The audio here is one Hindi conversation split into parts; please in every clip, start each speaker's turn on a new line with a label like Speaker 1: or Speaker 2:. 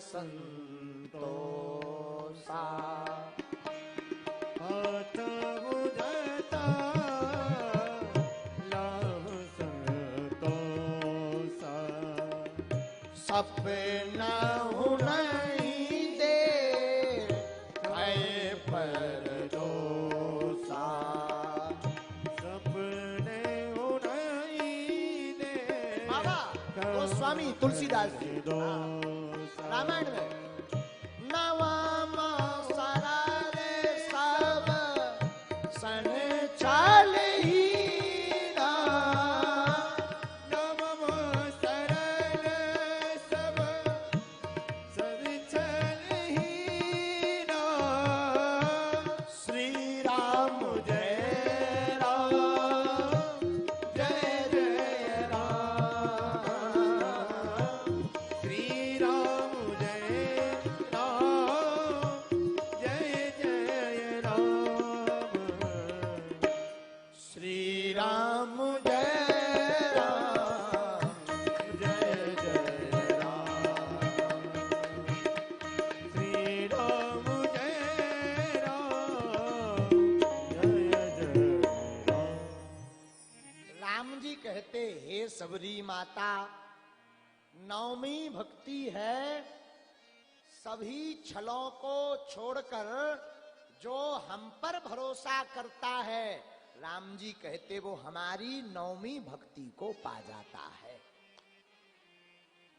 Speaker 1: संतोषा।
Speaker 2: हाथ बुझता लाभ संतोषा।
Speaker 1: सपना हुनई दे है पर दोषा।
Speaker 2: सपने उड़ाई दे
Speaker 1: बाबा गोस्वामी तुलसीदास जी रामायण में नवमा सरारे सब सन चाल ही ना।
Speaker 2: नवम सरल सब सद चल ही ना।
Speaker 1: श्री राम जय राम जय जय राम।
Speaker 2: श्री राम जय राम जय जय राम।
Speaker 1: श्री राम जय राम
Speaker 2: जय जय राम। श्री राम जय राम जय जय राम।
Speaker 1: राम जी कहते हे सबरी माता, नवमी भक्ति है सभी छलों को छोड़कर जो हम पर भरोसा करता है। राम जी कहते वो हमारी नवमी भक्ति को पा जाता है।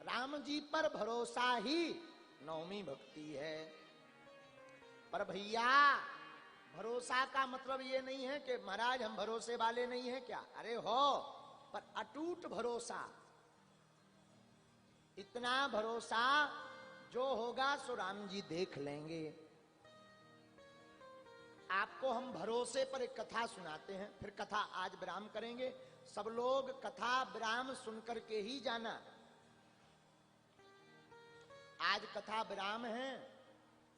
Speaker 1: राम जी पर भरोसा ही नवमी भक्ति है। पर भैया भरोसा का मतलब ये नहीं है कि महाराज हम भरोसे वाले नहीं हैं क्या। अरे हो, पर अटूट भरोसा, इतना भरोसा जो होगा सो राम जी देख लेंगे। आपको हम भरोसे पर एक कथा सुनाते हैं, फिर कथा आज विराम करेंगे। सब लोग कथा विराम सुनकर के ही जाना। आज कथा विराम है,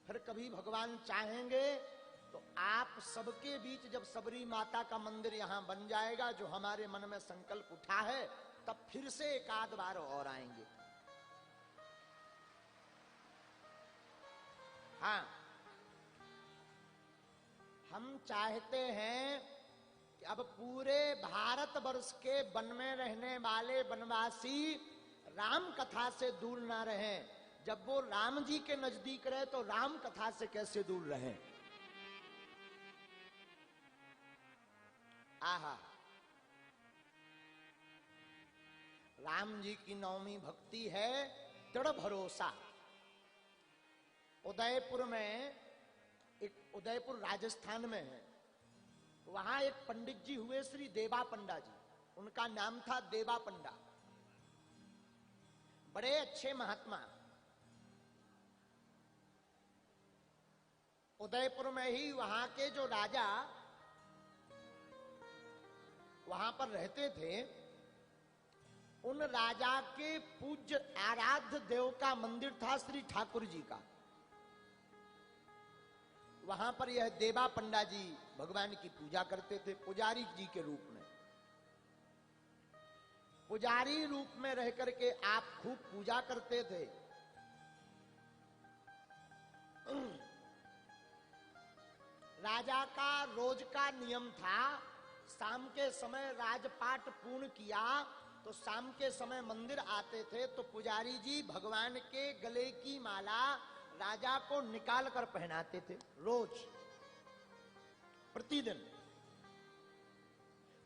Speaker 1: फिर कभी भगवान चाहेंगे तो आप सबके बीच जब सबरी माता का मंदिर यहां बन जाएगा, जो हमारे मन में संकल्प उठा है, तब फिर से एक आध बार और आएंगे। हाँ, हम चाहते हैं कि अब पूरे भारतवर्ष के वन में रहने वाले वनवासी राम कथा से दूर ना रहें। जब वो राम जी के नजदीक रहे तो राम कथा से कैसे दूर रहें। आहा, राम जी की नवमी भक्ति है दृढ़ भरोसा। उदयपुर में उदयपुर राजस्थान में है, वहां एक पंडित जी हुए श्री देवा पंडा जी। उनका नाम था देवा पंडा, बड़े अच्छे महात्मा। उदयपुर में ही वहां के जो राजा वहां पर रहते थे, उन राजा के पूज्य आराध्य देव का मंदिर था श्री ठाकुर जी का। वहां पर यह देवा पंडा जी भगवान की पूजा करते थे पुजारी जी के रूप में। पुजारी रूप में रह करके आप खूब पूजा करते थे। राजा का रोज का नियम था, शाम के समय राजपाट पूर्ण किया तो शाम के समय मंदिर आते थे तो पुजारी जी भगवान के गले की माला राजा को निकाल कर पहनाते थे रोज, प्रतिदिन।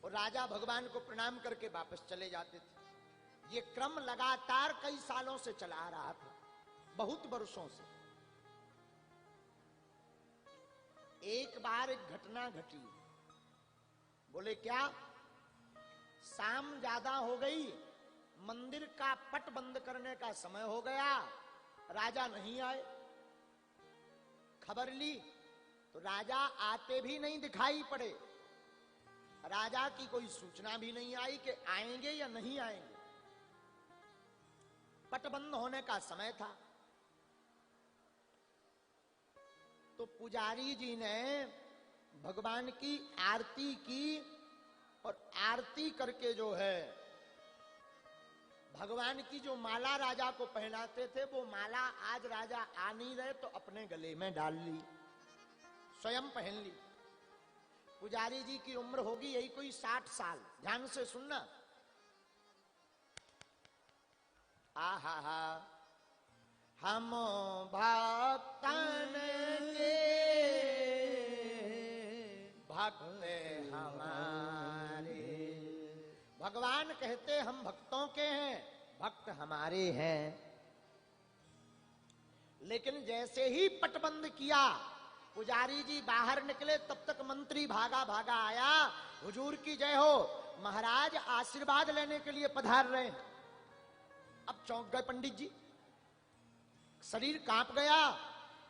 Speaker 1: और राजा भगवान को प्रणाम करके वापस चले जाते थे। ये क्रम लगातार कई सालों से चला आ रहा था, बहुत वर्षों से। एक बार एक घटना घटी। बोले क्या? शाम ज्यादा हो गई, मंदिर का पट बंद करने का समय हो गया, राजा नहीं आए। खबर ली तो राजा आते भी नहीं दिखाई पड़े। राजा की कोई सूचना भी नहीं आई कि आएंगे या नहीं आएंगे। पट बंद होने का समय था। तो पुजारी जी ने भगवान की आरती की और आरती करके जो है भगवान की जो माला राजा को पहनाते थे वो माला आज राजा आ नहीं रहे तो अपने गले में डाल ली, स्वयं पहन ली। पुजारी जी की उम्र होगी यही कोई 60 साल। ध्यान से सुनना। आहा हा, हम भक्तन के भक्त हमारे। भगवान कहते हम भक्तों के हैं, भक्त हमारे हैं। लेकिन जैसे ही पटबंद किया, पुजारी जी बाहर निकले, तब तक मंत्री भागा भागा आया, हुजूर की जय हो, महाराज आशीर्वाद लेने के लिए पधार रहे हैं। अब चौंक गए पंडित जी, शरीर कांप गया।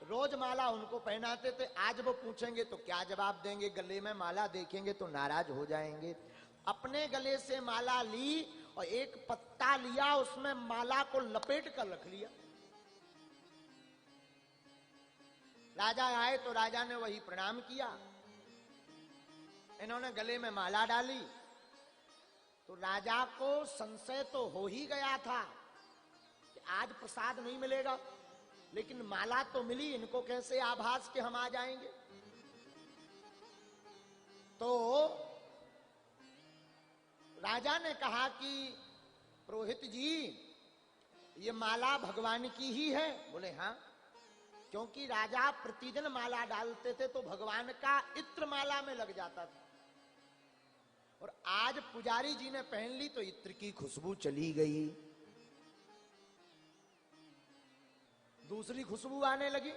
Speaker 1: रोज माला उनको पहनाते थे, आज वो पूछेंगे तो क्या जवाब देंगे, गले में माला देखेंगे तो नाराज हो जाएंगे। अपने गले से माला ली और एक पत्ता लिया, उसमें माला को लपेट कर रख लिया। राजा आए तो राजा ने वही प्रणाम किया। इन्होंने गले में माला डाली तो राजा को संशय तो हो ही गया था कि आज प्रसाद नहीं मिलेगा, लेकिन माला तो मिली, इनको कैसे आभास कि हम आ जाएंगे। तो राजा ने कहा कि पुरोहित जी, ये माला भगवान की ही है। बोले हाँ, क्योंकि राजा प्रतिदिन माला डालते थे तो भगवान का इत्र माला में लग जाता था, और आज पुजारी जी ने पहन ली तो इत्र की खुशबू चली गई, दूसरी खुशबू आने लगी।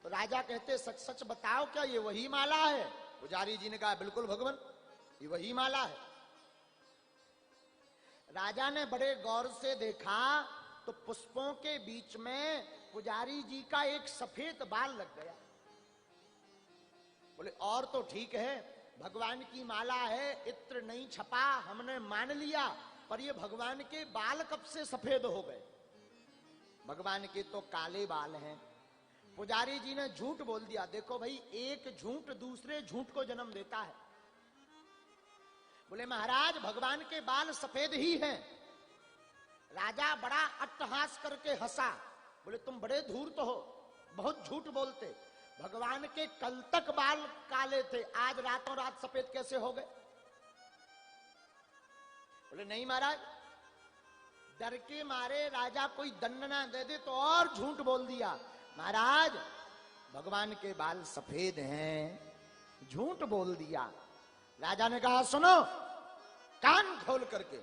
Speaker 1: तो राजा कहते सच सच बताओ, क्या ये वही माला है? पुजारी जी ने कहा बिल्कुल भगवान, ये वही माला है। राजा ने बड़े गौर से देखा तो पुष्पों के बीच में पुजारी जी का एक सफेद बाल लग गया। बोले और तो ठीक है, भगवान की माला है, इत्र नहीं छपा, हमने मान लिया, पर ये भगवान के बाल कब से सफेद हो गए? भगवान के तो काले बाल हैं। पुजारी जी ने झूठ बोल दिया। देखो भाई, एक झूठ दूसरे झूठ को जन्म देता है। बोले महाराज, भगवान के बाल सफेद ही हैं। राजा बड़ा अट्टहास करके हंसा। बोले तुम बड़े धूर्त हो, बहुत झूठ बोलते। भगवान के कल तक बाल काले थे, आज रातों रात सफेद कैसे हो गए? बोले नहीं महाराज, डर के मारे राजा कोई दंड ना दे दे तो और झूठ बोल दिया। महाराज, भगवान के बाल सफेद हैं, झूठ बोल दिया। राजा ने कहा सुनो, कान खोल करके,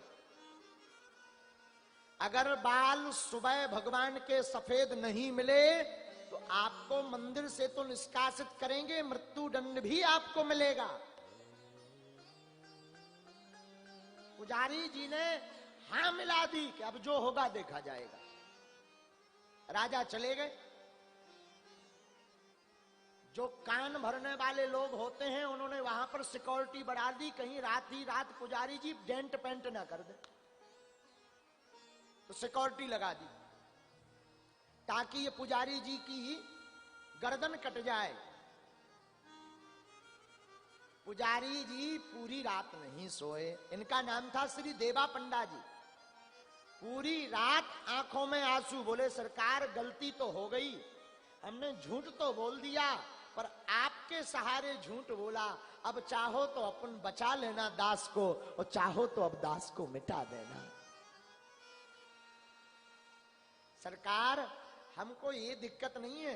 Speaker 1: अगर बाल सुबह भगवान के सफेद नहीं मिले तो आपको मंदिर से तो निष्कासित करेंगे, मृत्यु दंड भी आपको मिलेगा। पुजारी जी ने हाँ मिला दी कि अब जो होगा देखा जाएगा। राजा चले गए। जो कान भरने वाले लोग होते हैं उन्होंने वहां पर सिक्योरिटी बढ़ा दी, कहीं रात ही रात पुजारी जी डेंट पेंट ना कर दे, तो सिक्योरिटी लगा दी ताकि ये पुजारी जी की गर्दन कट जाए। पुजारी जी पूरी रात नहीं सोए। इनका नाम था श्री देवा पंडा जी। पूरी रात आंखों में आंसू। बोले सरकार, गलती तो हो गई, हमने झूठ तो बोल दिया, पर आपके सहारे झूठ बोला। अब चाहो तो अपन बचा लेना दास को, और चाहो तो अब दास को मिटा देना। सरकार, हमको ये दिक्कत नहीं है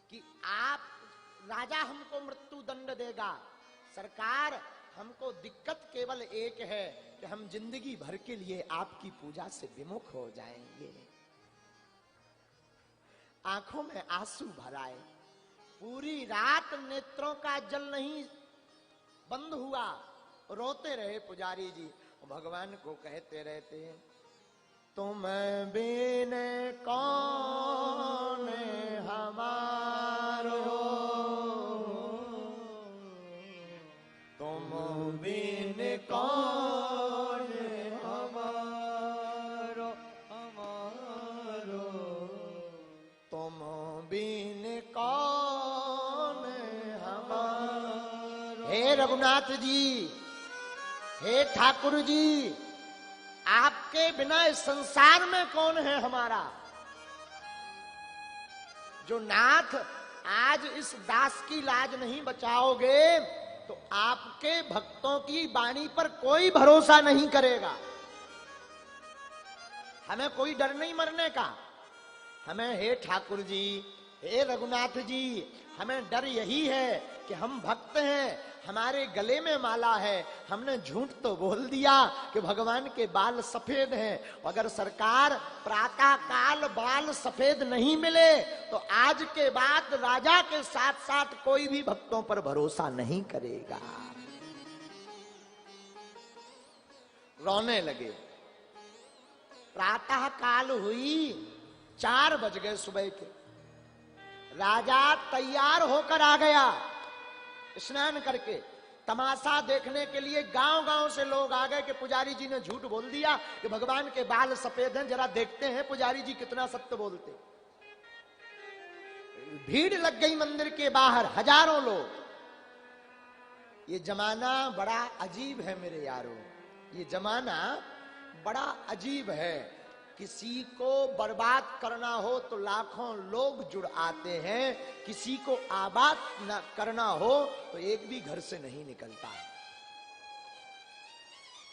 Speaker 1: कि आप राजा हमको मृत्यु दंड देगा। सरकार, हमको दिक्कत केवल एक है कि हम जिंदगी भर के लिए आपकी पूजा से विमुख हो जाएंगे। आंखों में आंसू भर आए। पूरी रात नेत्रों का जल नहीं बंद हुआ, रोते रहे पुजारी जी। भगवान को कहते रहते हैं, तुम बिन कौन हमारो, तुम बिन कौन हमारो, हमारो, तुम बिन कौन हमारो। हे रघुनाथ जी, हे ठाकुर जी, आपके बिना इस संसार में कौन है हमारा। जो नाथ आज इस दास की लाज नहीं बचाओगे तो आपके भक्तों की वाणी पर कोई भरोसा नहीं करेगा। हमें कोई डर नहीं मरने का। हमें हे ठाकुर जी, हे रघुनाथ जी, हमें डर यही है कि हम भक्त हैं, हमारे गले में माला है, हमने झूठ तो बोल दिया कि भगवान के बाल सफेद हैं। अगर सरकार प्रातः काल बाल सफेद नहीं मिले तो आज के बाद राजा के साथ साथ कोई भी भक्तों पर भरोसा नहीं करेगा। रोने लगे। प्रातः काल हुई, 4 बज गए सुबह के। राजा तैयार होकर आ गया स्नान करके। तमाशा देखने के लिए गांव गांव से लोग आ गए कि पुजारी जी ने झूठ बोल दिया कि भगवान के बाल सफेद हैं, जरा देखते हैं पुजारी जी कितना सत्य बोलते। भीड़ लग गई मंदिर के बाहर, हजारों लोग। ये जमाना बड़ा अजीब है मेरे यारों, ये जमाना बड़ा अजीब है। किसी को बर्बाद करना हो तो लाखों लोग जुड़ आते हैं, किसी को आबाद न करना हो तो एक भी घर से नहीं निकलता है।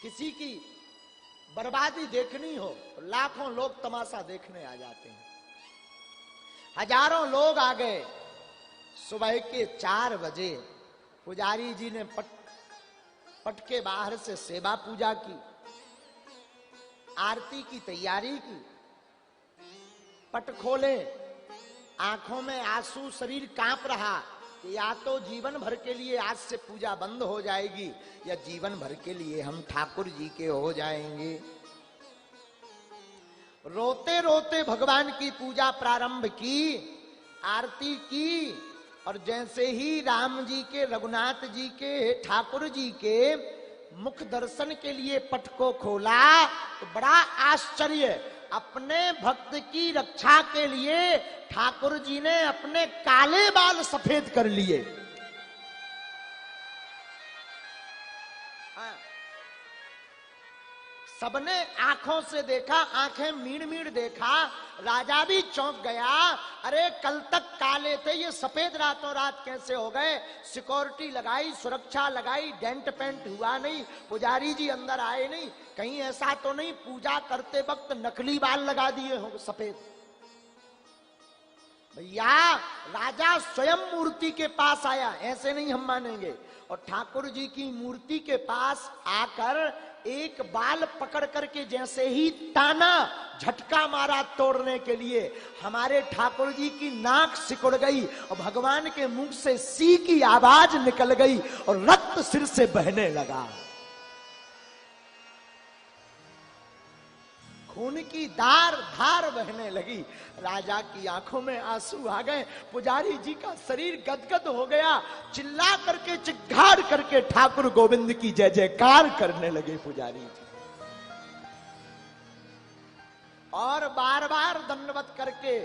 Speaker 1: किसी की बर्बादी देखनी हो तो लाखों लोग तमाशा देखने आ जाते हैं। हजारों लोग आ गए। सुबह के 4 बजे पुजारी जी ने पट के बाहर से सेवा पूजा की, आरती की तैयारी की। पट खोले, आंखों में आंसू, शरीर कांप रहा कि या तो जीवन भर के लिए आज से पूजा बंद हो जाएगी या जीवन भर के लिए हम ठाकुर जी के हो जाएंगे। रोते रोते भगवान की पूजा प्रारंभ की, आरती की, और जैसे ही राम जी के, रघुनाथ जी के, ठाकुर जी के मुख दर्शन के लिए पट को खोला तो बड़ा आश्चर्य, अपने भक्त की रक्षा के लिए ठाकुर जी ने अपने काले बाल सफेद कर लिए। सबने आंखों से देखा, आंखें मीड़ मीड़ देखा। राजा भी चौंक गया, अरे कल तक काले थे, ये सफेद रातों रात कैसे हो गए। सिक्योरिटी लगाई, सुरक्षा लगाई, डेंट पेंट हुआ नहीं, पुजारी जी अंदर आए नहीं, कहीं ऐसा तो नहीं पूजा करते वक्त नकली बाल लगा दिए हो सफेद। भैया राजा स्वयं मूर्ति के पास आया, ऐसे नहीं हम मानेंगे। और ठाकुर जी की मूर्ति के पास आकर एक बाल पकड़ करके जैसे ही ताना, झटका मारा तोड़ने के लिए, हमारे ठाकुर जी की नाक सिकुड़ गई और भगवान के मुंह से सी की आवाज निकल गई और रक्त सिर से बहने लगा। खून की धार बहने लगी। राजा की आंखों में आंसू आ गए। पुजारी जी का शरीर गदगद हो गया। चिल्ला करके, चिल्लाड़ करके ठाकुर गोविंद की जय जयकार करने लगे पुजारी जी, और बार बार दंडवत करके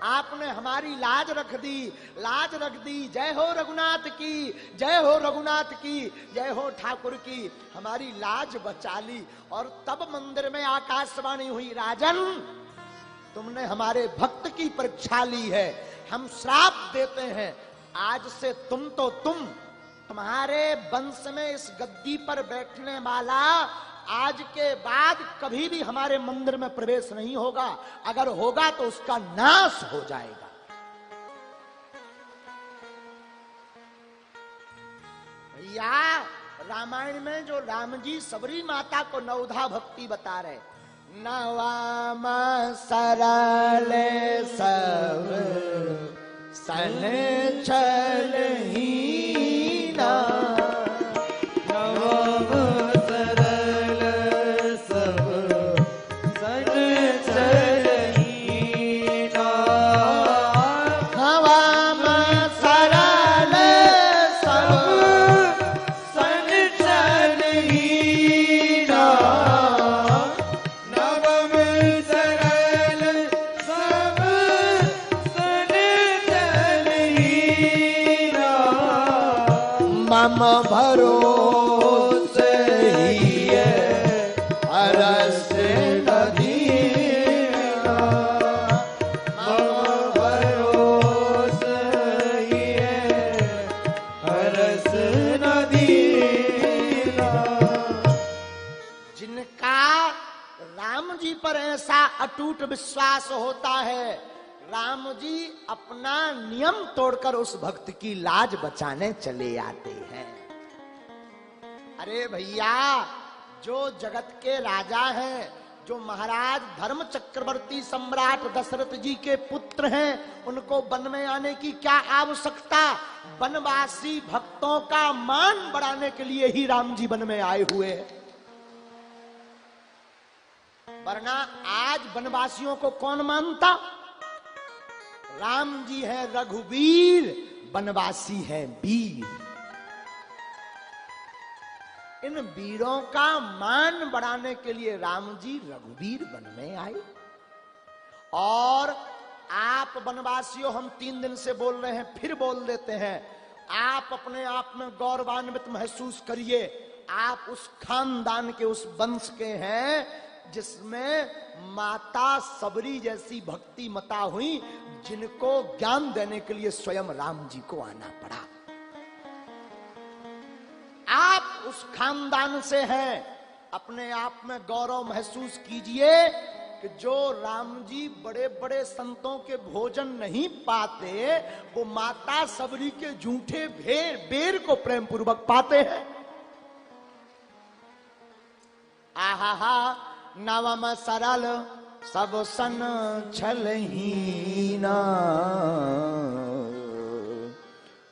Speaker 1: आपने हमारी लाज रख दी, लाज रख दी। जय हो रघुनाथ की, जय हो रघुनाथ की, जय हो ठाकुर की, हमारी लाज बचा ली। और तब मंदिर में आकाशवाणी हुई, राजन तुमने हमारे भक्त की परीक्षा ली है, हम श्राप देते हैं, आज से तुम तो तुम्हारे वंश में इस गद्दी पर बैठने वाला आज के बाद कभी भी हमारे मंदिर में प्रवेश नहीं होगा, अगर होगा तो उसका नाश हो जाएगा। भैया रामायण में जो राम जी सबरी माता को नवधा भक्ति बता रहे, नवाम सरल सब सन छल हीना, मम भरोसे ही है हरस जी पर ऐसा अटूट विश्वास होता है, राम जी अपना नियम तोड़कर उस भक्त की लाज बचाने चले आते हैं। अरे भैया, जो जगत के राजा हैं, जो महाराज धर्म चक्रवर्ती सम्राट दशरथ जी के पुत्र हैं, उनको वन में आने की क्या आवश्यकता? वनवासी भक्तों का मान बढ़ाने के लिए ही राम जी वन में आए हुए हैं। वरना आज वनवासियों को कौन मानता? राम जी है रघुवीर, वनवासी है वीर। इन वीरों का मान बढ़ाने के लिए राम जी रघुवीर वन में आए। और आप वनवासियों, हम 3 दिन से बोल रहे हैं, फिर बोल देते हैं, आप अपने आप में गौरवान्वित महसूस करिए। आप उस खानदान के, उस वंश के हैं जिसमें माता सबरी जैसी भक्ति मता हुई, जिनको ज्ञान देने के लिए स्वयं राम जी को आना पड़ा। आप उस खानदान से हैं, अपने आप में गौरव महसूस कीजिए कि जो राम जी बड़े बड़े संतों के भोजन नहीं पाते, वो माता सबरी के झूठे बेर को प्रेम पूर्वक पाते हैं। आहा, नवम सरल सब सन छलहीना,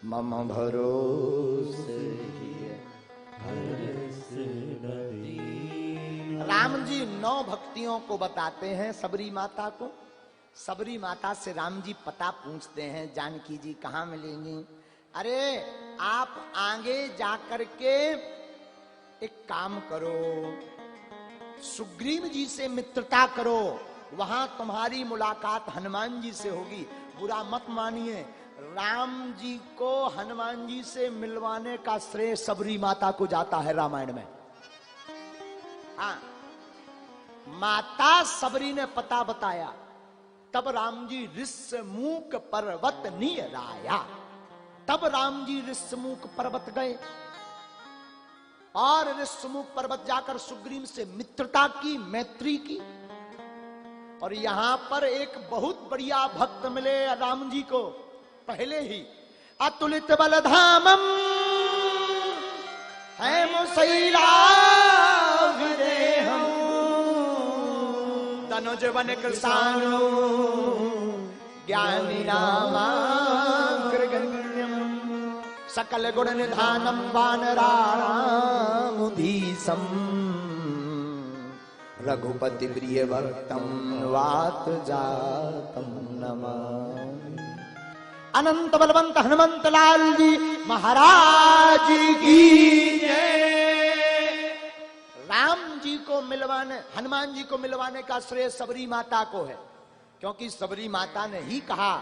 Speaker 1: मम भरोसे राम जी 9 भक्तियों को बताते हैं सबरी माता को। सबरी माता से राम जी पता पूछते हैं, जानकी जी कहाँ मिलेंगी? अरे आप आगे जाकर के एक काम करो, सुग्रीव जी से मित्रता करो, वहां तुम्हारी मुलाकात हनुमान जी से होगी। बुरा मत मानिए, राम जी को हनुमान जी से मिलवाने का श्रेय सबरी माता को जाता है रामायण में। हाँ, माता सबरी ने पता बताया, तब राम जी ऋष्यमूक पर्वत निराया। तब राम जी ऋष्यमूक पर्वत गए और ऋष्यमूक पर्वत जाकर सुग्रीव से मित्रता की, मैत्री की। और यहां पर एक बहुत बढ़िया भक्त मिले राम जी को पहले ही। अतुलित बलधामम है मुसैला विदेहम, तनुज वन कृषाणु ज्ञानी नामाग्रगण्यम, सकल गुण निधानम वानराणामुधीसम, रघुपति प्रिय भक्तम वात जातम नमामि। अनंत बलवंत हनुमंत लाल जी महाराज की जय। राम जी को मिलवाने, हनुमान जी को मिलवाने का श्रेय सबरी माता को है, क्योंकि सबरी माता ने ही कहा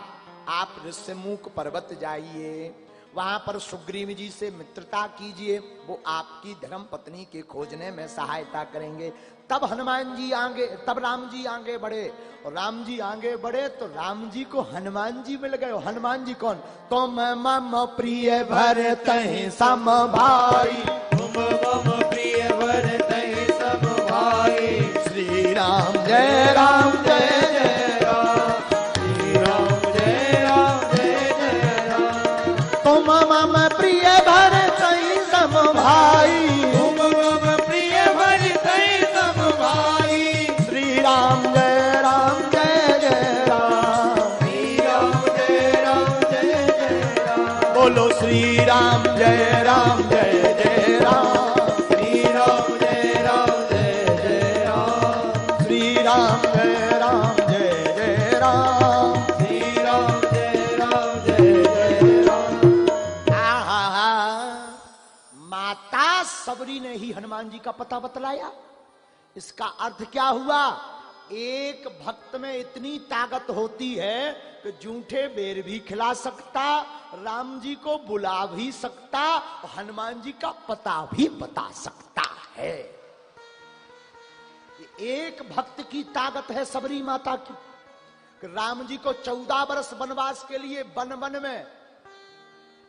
Speaker 1: आप ऋष्यमूक पर्वत जाइए, वहां पर सुग्रीव जी से मित्रता कीजिए, वो आपकी धर्म पत्नी के खोजने में सहायता करेंगे। तब हनुमान जी आगे, तब राम जी आगे बढ़े, और राम जी आगे बढ़े तो राम जी को हनुमान जी मिल गए। हनुमान जी कौन? तुम मम प्रिय भरतहि सम भाई,
Speaker 2: तुम मम प्रिय भरतहि सम भाई,
Speaker 1: श्री राम जय राम जय जय राम,
Speaker 2: श्री राम जय राम जय जय राम।
Speaker 1: तुम मम प्रिय भरतहि सम भाई,
Speaker 2: तुम मम प्रिय भरतहि सम भाई,
Speaker 1: श्री राम जय राम जय जय राम,
Speaker 2: श्री राम जय राम जय जय राम।
Speaker 1: बोलो श्री राम जय राम जय जय राम,
Speaker 2: श्री राम जय राम जय जय राम,
Speaker 1: श्री राम जय राम जय जय राम,
Speaker 2: श्री राम जय राम जय जय राम।
Speaker 1: माता सबरी ने ही हनुमान जी का पता बतलाया। इसका अर्थ क्या हुआ? एक भक्त में इतनी ताकत होती है कि झूठे बेर भी खिला सकता, राम जी को बुला भी सकता, हनुमान जी का पता भी बता सकता है। एक भक्त की ताकत है सबरी माता की। राम जी को 14 वर्ष वनवास के लिए वन में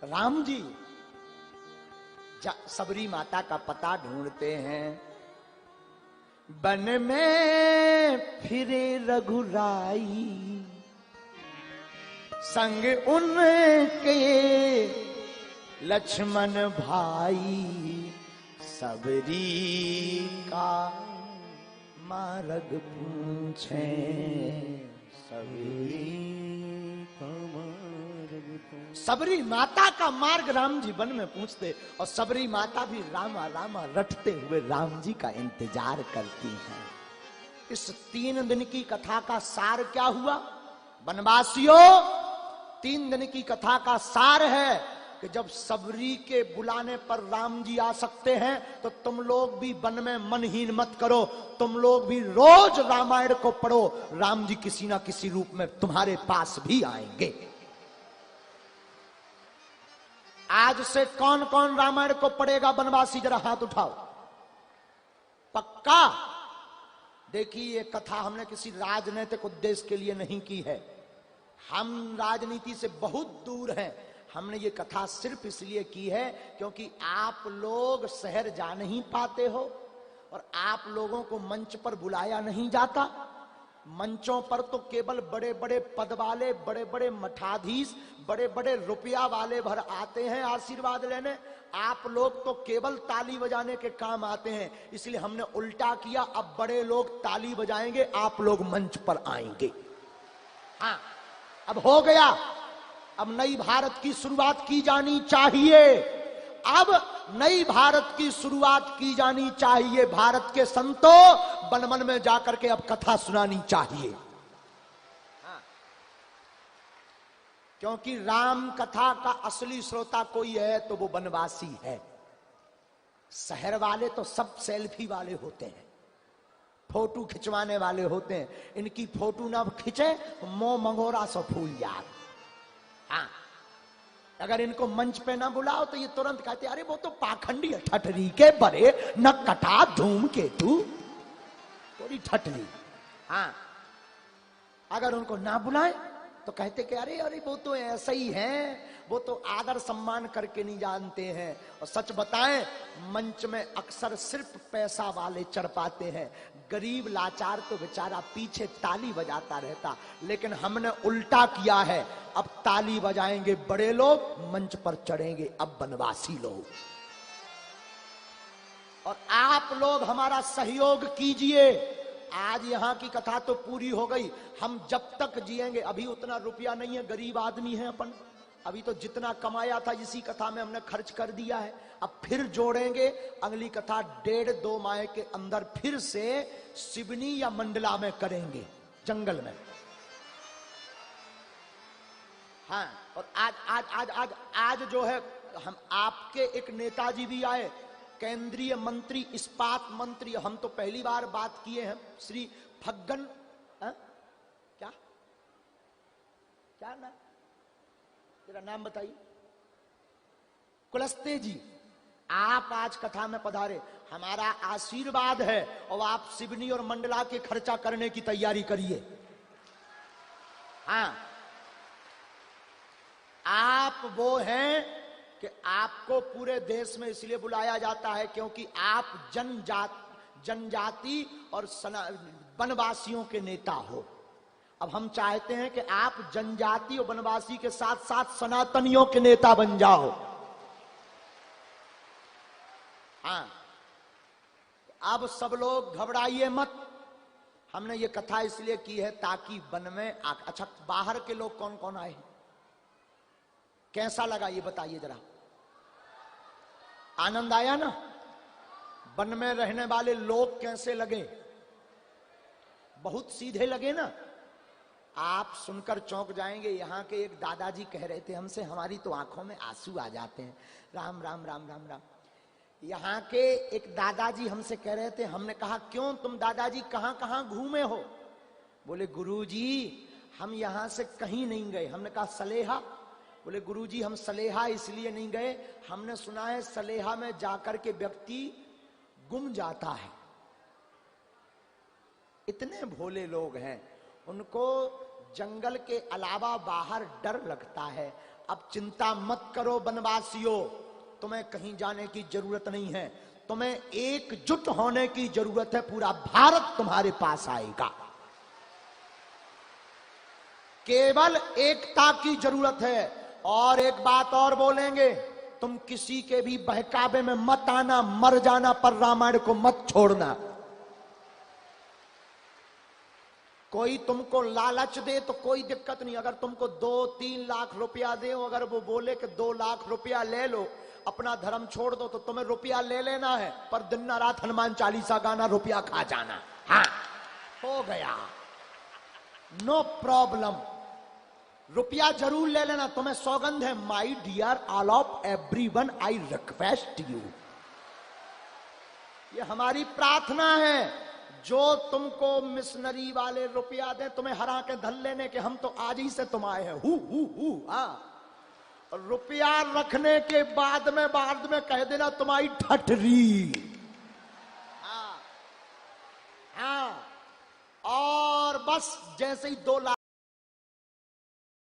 Speaker 1: राम जी सबरी माता का पता ढूंढते हैं। बन में फिरे रघुराई, संग उनके लक्ष्मण भाई, सबरी का मार्ग पूछे, सबरी माता का मार्ग राम जी वन में पूछते, और सबरी माता भी रामा रामा रटते हुए राम जी का इंतजार करती हैं। इस 3 दिन की कथा का सार क्या हुआ? वनवासियों, 3 दिन की कथा का सार है कि जब सबरी के बुलाने पर राम जी आ सकते हैं तो तुम लोग भी वन में मनहीन मत करो, तुम लोग भी रोज रामायण को पढ़ो, राम जी किसी ना किसी रूप में तुम्हारे पास भी आएंगे। आज से कौन कौन रामायण को पढ़ेगा वनवासी, जरा हाथ उठाओ। पक्का? देखिए, ये कथा हमने किसी राजनीतिक उद्देश्य के लिए नहीं की है, हम राजनीति से बहुत दूर हैं। हमने ये कथा सिर्फ इसलिए की है क्योंकि आप लोग शहर जा नहीं पाते हो और आप लोगों को मंच पर बुलाया नहीं जाता। मंचों पर तो केवल बड़े बड़े पद वाले, बड़े बड़े मठाधीश, बड़े बड़े रुपया वाले भर आते हैं आशीर्वाद लेने। आप लोग तो केवल ताली बजाने के काम आते हैं, इसलिए हमने उल्टा किया, अब बड़े लोग ताली बजाएंगे, आप लोग मंच पर आएंगे। हाँ, अब हो गया, अब नई भारत की शुरुआत की जानी चाहिए। अब नई भारत की शुरुआत की जानी चाहिए। भारत के संतों, वन वन में जाकर के अब कथा सुनानी चाहिए। हाँ। क्योंकि राम कथा का असली श्रोता कोई है तो वो वनवासी है। शहर वाले तो सब सेल्फी वाले होते हैं, फोटो खिंचवाने वाले होते हैं। इनकी फोटो ना खिंचे मोह मंगोरा सो फूल यार। हाँ, अगर इनको मंच पे ना बुलाओ तो ये तुरंत कहते अरे वो तो पाखंडी है, ठटरी के बड़े न कटा धूम के तू, थोड़ी ठटरी। हाँ, अगर उनको ना बुलाए तो कहते कि अरे अरे वो तो ऐसा ही है, वो तो आदर सम्मान करके नहीं जानते हैं। और सच बताएं, मंच में अक्सर सिर्फ पैसा वाले चढ़ पाते हैं, गरीब लाचार तो बेचारा पीछे ताली बजाता रहता। लेकिन हमने उल्टा किया है, अब ताली बजाएंगे बड़े लोग, मंच पर चढ़ेंगे अब वनवासी लोग। और आप लोग हमारा सहयोग कीजिए। आज यहां की कथा तो पूरी हो गई, हम जब तक जिएंगे, अभी उतना रुपया नहीं है, गरीब आदमी है अपन, अभी तो जितना कमाया था इसी कथा में हमने खर्च कर दिया है। अब फिर जोड़ेंगे, अगली कथा 1.5-2 माह के अंदर फिर से सिवनी या मंडला में करेंगे, जंगल में। हाँ, और आज आज आज आज आज जो है, हम आपके एक नेताजी भी आए, केंद्रीय मंत्री, इस्पात मंत्री, हम तो पहली बार बात किए हैं, श्री फग्गन, क्या क्या नाम, तेरा नाम बताइए, कुलस्ते जी। आप आज कथा में पधारे, हमारा आशीर्वाद है, और आप सिवनी और मंडला के खर्चा करने की तैयारी करिए। हाँ, आप वो हैं कि आपको पूरे देश में इसलिए बुलाया जाता है क्योंकि आप जनजाति और वनवासियों के नेता हो। अब हम चाहते हैं कि आप जनजाति और वनवासी के साथ साथ सनातनियों के नेता बन जाओ। हाँ, अब सब लोग घबराइए मत। हमने ये कथा इसलिए की है ताकि वन में अच्छा, बाहर के लोग कौन कौन आए, कैसा लगा ये बताइए जरा। आनंद आया ना? वन में रहने वाले लोग कैसे लगे? बहुत सीधे लगे ना? आप सुनकर चौंक जाएंगे। यहाँ के एक दादाजी कह रहे थे हमसे, हमारी तो आंखों में आंसू आ जाते हैं, राम राम राम राम राम। यहाँ के एक दादाजी हमसे कह रहे थे, हमने कहा क्यों तुम दादाजी कहां कहां घूमे हो? बोले गुरुजी हम यहां से कहीं नहीं गए। हमने कहा सलेहा? बोले गुरुजी हम सलेहा इसलिए नहीं गए, हमने सुना है सलेहा में जाकर के व्यक्ति गुम जाता है। इतने भोले लोग हैं, उनको जंगल के अलावा बाहर डर लगता है। अब चिंता मत करो वनवासियों, तुम्हें कहीं जाने की जरूरत नहीं है, तुम्हें एकजुट होने की जरूरत है। पूरा भारत तुम्हारे पास आएगा। केवल एकता की जरूरत है। और एक बात और बोलेंगे, तुम किसी के भी बहकावे में मत आना, मर जाना पर रामायण को मत छोड़ना। कोई तुमको लालच दे तो कोई दिक्कत नहीं, अगर तुमको 2-3 लाख रुपया दे, अगर वो बोले कि 2 लाख रुपया ले लो, अपना धर्म छोड़ दो, तो तुम्हें रुपया ले लेना है, पर दिन न रात हनुमान चालीसा गाना, रुपया खा जाना। हाँ, हो गया, नो प्रॉब्लम। रुपया जरूर ले लेना, तुम्हें सौगंध है। My dear all of everyone, I request you, ये हमारी प्रार्थना है। जो तुमको मिशनरी वाले रुपया दे, तुम्हें हरा के धन लेने के, हम तो आज ही से तुम आए हैं। रुपया रखने के बाद में कह देना तुम्हारी ठठरी। हाँ, और बस जैसे ही 2 लाख